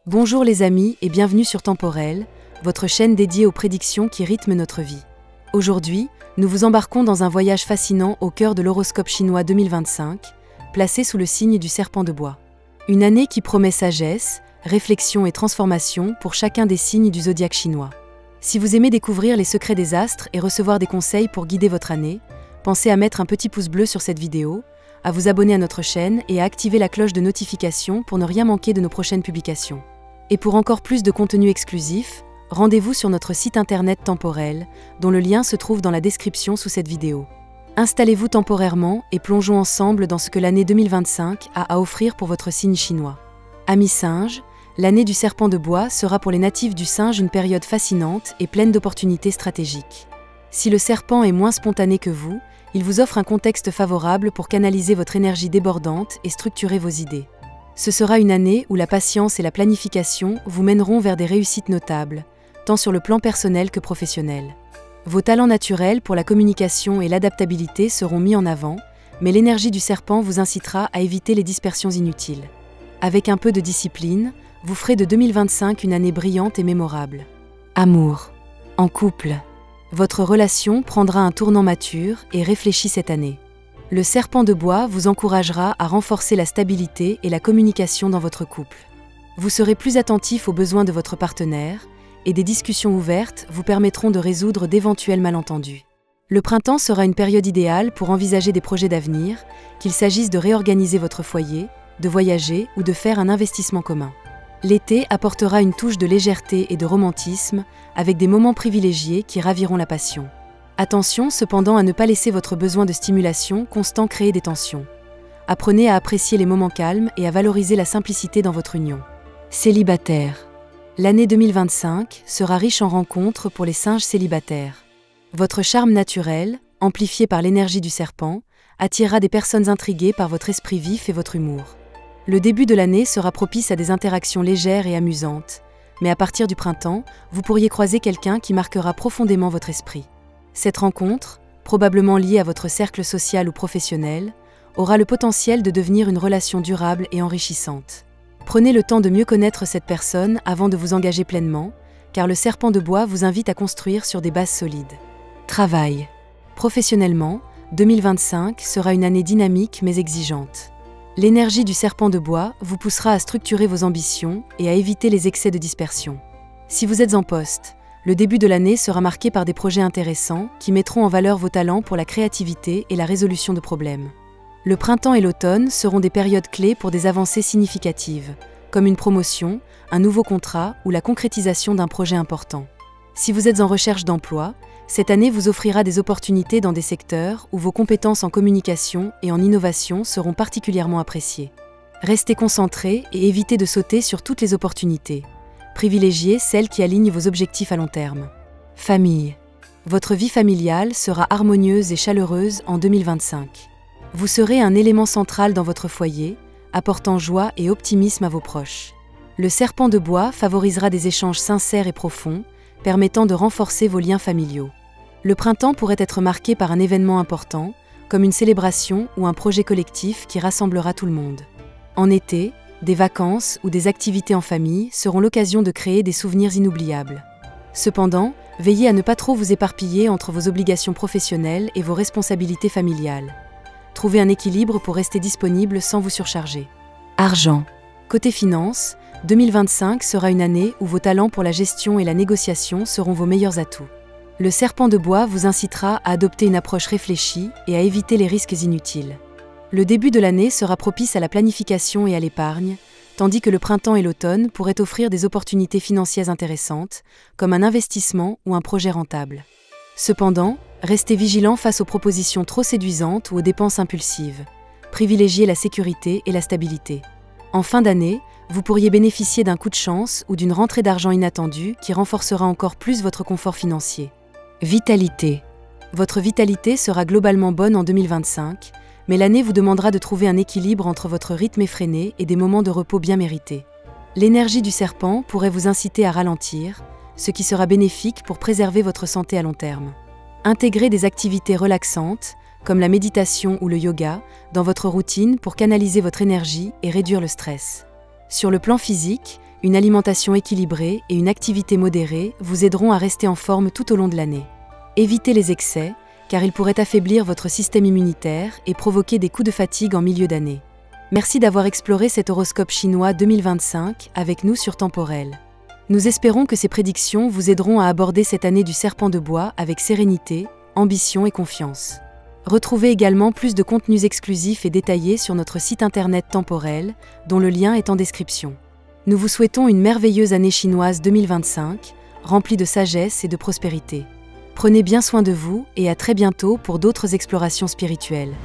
Bonjour les amis et bienvenue sur Temporel, votre chaîne dédiée aux prédictions qui rythment notre vie. Aujourd'hui, nous vous embarquons dans un voyage fascinant au cœur de l'horoscope chinois 2025, placé sous le signe du serpent de bois. Une année qui promet sagesse, réflexion et transformation pour chacun des signes du zodiaque chinois. Si vous aimez découvrir les secrets des astres et recevoir des conseils pour guider votre année, pensez à mettre un petit pouce bleu sur cette vidéo, à vous abonner à notre chaîne et à activer la cloche de notification pour ne rien manquer de nos prochaines publications. Et pour encore plus de contenu exclusif, rendez-vous sur notre site internet Temporel, dont le lien se trouve dans la description sous cette vidéo. Installez-vous temporairement et plongeons ensemble dans ce que l'année 2025 a à offrir pour votre signe chinois. Amis singes, l'année du serpent de bois sera pour les natifs du singe une période fascinante et pleine d'opportunités stratégiques. Si le serpent est moins spontané que vous, il vous offre un contexte favorable pour canaliser votre énergie débordante et structurer vos idées. Ce sera une année où la patience et la planification vous mèneront vers des réussites notables, tant sur le plan personnel que professionnel. Vos talents naturels pour la communication et l'adaptabilité seront mis en avant, mais l'énergie du serpent vous incitera à éviter les dispersions inutiles. Avec un peu de discipline, vous ferez de 2025 une année brillante et mémorable. Amour. En couple. Votre relation prendra un tournant mature et réfléchi cette année. Le serpent de bois vous encouragera à renforcer la stabilité et la communication dans votre couple. Vous serez plus attentif aux besoins de votre partenaire et des discussions ouvertes vous permettront de résoudre d'éventuels malentendus. Le printemps sera une période idéale pour envisager des projets d'avenir, qu'il s'agisse de réorganiser votre foyer, de voyager ou de faire un investissement commun. L'été apportera une touche de légèreté et de romantisme, avec des moments privilégiés qui raviront la passion. Attention cependant à ne pas laisser votre besoin de stimulation constant créer des tensions. Apprenez à apprécier les moments calmes et à valoriser la simplicité dans votre union. Célibataire. L'année 2025 sera riche en rencontres pour les singes célibataires. Votre charme naturel, amplifié par l'énergie du serpent, attirera des personnes intriguées par votre esprit vif et votre humour. Le début de l'année sera propice à des interactions légères et amusantes, mais à partir du printemps, vous pourriez croiser quelqu'un qui marquera profondément votre esprit. Cette rencontre, probablement liée à votre cercle social ou professionnel, aura le potentiel de devenir une relation durable et enrichissante. Prenez le temps de mieux connaître cette personne avant de vous engager pleinement, car le serpent de bois vous invite à construire sur des bases solides. Travail. Professionnellement, 2025 sera une année dynamique mais exigeante. L'énergie du serpent de bois vous poussera à structurer vos ambitions et à éviter les excès de dispersion. Si vous êtes en poste, le début de l'année sera marqué par des projets intéressants qui mettront en valeur vos talents pour la créativité et la résolution de problèmes. Le printemps et l'automne seront des périodes clés pour des avancées significatives, comme une promotion, un nouveau contrat ou la concrétisation d'un projet important. Si vous êtes en recherche d'emploi, cette année vous offrira des opportunités dans des secteurs où vos compétences en communication et en innovation seront particulièrement appréciées. Restez concentrés et évitez de sauter sur toutes les opportunités. Privilégiez celles qui alignent vos objectifs à long terme. Famille. Votre vie familiale sera harmonieuse et chaleureuse en 2025. Vous serez un élément central dans votre foyer, apportant joie et optimisme à vos proches. Le serpent de bois favorisera des échanges sincères et profonds, permettant de renforcer vos liens familiaux. Le printemps pourrait être marqué par un événement important, comme une célébration ou un projet collectif qui rassemblera tout le monde. En été, des vacances ou des activités en famille seront l'occasion de créer des souvenirs inoubliables. Cependant, veillez à ne pas trop vous éparpiller entre vos obligations professionnelles et vos responsabilités familiales. Trouvez un équilibre pour rester disponible sans vous surcharger. Argent. Côté finances, 2025 sera une année où vos talents pour la gestion et la négociation seront vos meilleurs atouts. Le serpent de bois vous incitera à adopter une approche réfléchie et à éviter les risques inutiles. Le début de l'année sera propice à la planification et à l'épargne, tandis que le printemps et l'automne pourraient offrir des opportunités financières intéressantes, comme un investissement ou un projet rentable. Cependant, restez vigilant face aux propositions trop séduisantes ou aux dépenses impulsives. Privilégiez la sécurité et la stabilité. En fin d'année, vous pourriez bénéficier d'un coup de chance ou d'une rentrée d'argent inattendue qui renforcera encore plus votre confort financier. Vitalité. Votre vitalité sera globalement bonne en 2025, mais l'année vous demandera de trouver un équilibre entre votre rythme effréné et des moments de repos bien mérités. L'énergie du serpent pourrait vous inciter à ralentir, ce qui sera bénéfique pour préserver votre santé à long terme. Intégrez des activités relaxantes, comme la méditation ou le yoga, dans votre routine pour canaliser votre énergie et réduire le stress. Sur le plan physique, une alimentation équilibrée et une activité modérée vous aideront à rester en forme tout au long de l'année. Évitez les excès, car ils pourraient affaiblir votre système immunitaire et provoquer des coups de fatigue en milieu d'année. Merci d'avoir exploré cet horoscope chinois 2025 avec nous sur Temporel. Nous espérons que ces prédictions vous aideront à aborder cette année du serpent de bois avec sérénité, ambition et confiance. Retrouvez également plus de contenus exclusifs et détaillés sur notre site internet Temporel, dont le lien est en description. Nous vous souhaitons une merveilleuse année chinoise 2025, remplie de sagesse et de prospérité. Prenez bien soin de vous et à très bientôt pour d'autres explorations spirituelles.